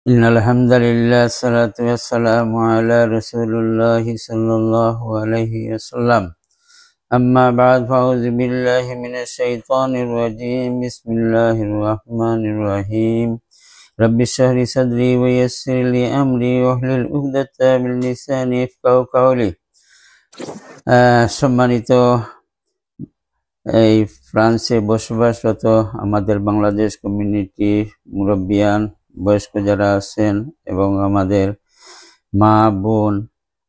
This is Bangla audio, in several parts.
إن الحمد لله الصلاة والسلام على رسول الله صلى الله عليه وسلم أما بعد فأعوذ بالله من الشيطان الرجيم بسم الله الرحمن الرحيم رب اشرح لي صدري ويسر لي أمري واحلل عقدة من لساني يفقهوا قولي সম্মানিত এই ফ্রান্সে বসবাসরত আমাদের বাংলাদেশ কমিউনিটি মুরব্বিয়ান বয়স্ক যারা আছেন এবং আমাদের মা বোন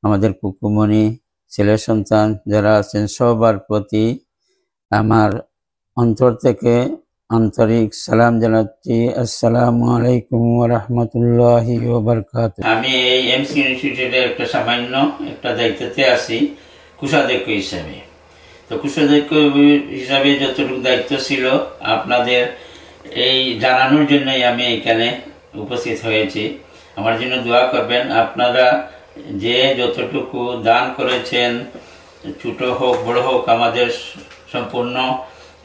আমাদের কুকুমনি ছেলে সন্তান যারা আছেন সবার প্রতি আমার অন্তর থেকে আন্তরিক সালাম জানাচ্ছি। আসসালামু আলাইকুম ওয়া রাহমাতুল্লাহি ওয়া বারাকাতুহু। আমি এই এমসি ইনস্টিটিউটের একটা দায়িত্বতে আছি কোষাধ্যক্ষ হিসাবে। তো কোষাধ্যক্ষ হিসাবে যতটুকু দায়িত্ব ছিল আপনাদের এই জানানোর জন্যই আমি এখানে উপস্থিত হয়েছি। আমার জন্য দোয়া করবেন। আপনারা যে যতটুকু দান করেছেন, ছোট হোক বড় হোক, আমাদের সম্পূর্ণ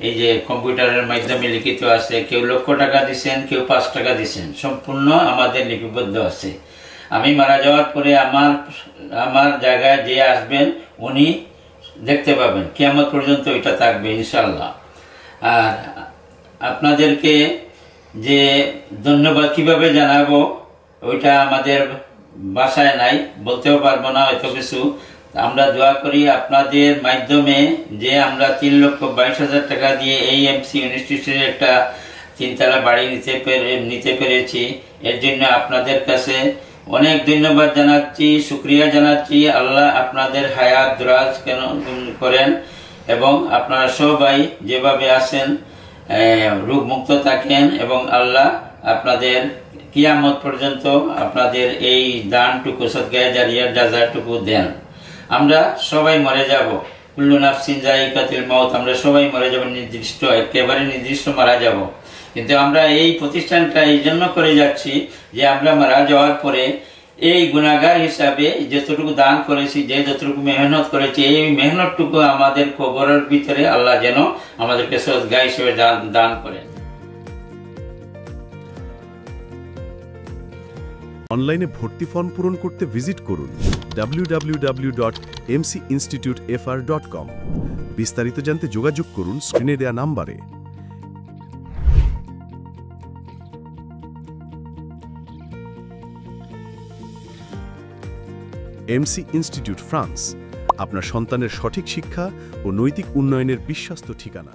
এই যে কম্পিউটারের মাধ্যমে লিখিত আছে, কেউ লক্ষ টাকা দিচ্ছেন, কেউ 5 টাকা দিচ্ছেন, সম্পূর্ণ আমাদের লিপিবদ্ধ আছে। আমি মারা যাওয়ার পরে আমার জায়গায় যে আসবেন উনি দেখতে পাবেন, কিয়ামত পর্যন্ত এটা থাকবে ইনশাআল্লাহ। আর আপনাদেরকে যে ধন্যবাদ কিভাবে জানাবো ওইটা আমাদের ভাষায় নাই, বলতেও পারবো না হয়তো কিছু। আমরা দোয়া করি আপনাদের মাধ্যমে যে আমরা 3,22,000 টাকা দিয়ে এই এমসি ইনস্টিটিউটের একটা 3তলা বাড়ি নিতে পেরেছি। এর জন্য আপনাদের কাছে অনেক ধন্যবাদ জানাচ্ছি, শুকরিয়া জানাচ্ছি। আল্লাহ আপনাদের হায়াত দরাজ করেন এবং আপনারা সবাই যেভাবে আছেন রোগমুক্ত থাকেন এবং আল্লাহ আপনাদের কিয়ামত পর্যন্ত আপনাদের এই দানটুকু সদকায়ে জারিয়ার জাযাটুকু দেন। আমরা সবাই মরে যাব, কুল্লু নাফসিন যায়িকাতুল মাউত, আমরা সবাই মরে যাব, একেবারে নির্দিষ্ট মারা যাব। কিন্তু আমরা এই প্রতিষ্ঠানটা এই জন্য করে যাচ্ছি যে আমরা মারা যাওয়ার পরে এই গুনাহগার হিসাবে যতটুকু দান করেছি, যে যতটুকু মেহনত করেছি, এই মেহনতটুকু আমাদের কবরের ভিতরে আল্লাহ যেন আমাদেরকে সদকা হিসেবে দান করেন। অনলাইনে ভর্তি ফর্ম পূরণ করতে ভিজিট করুন www.mcinstitutefr.com। বিস্তারিত জানতে যোগাযোগ করুন স্ক্রিনে দেয়া নাম্বারে। এমসি ইনস্টিটিউট ফ্রান্স, আপনার সন্তানের সঠিক শিক্ষা ও নৈতিক উন্নয়নের বিশ্বস্ত ঠিকানা।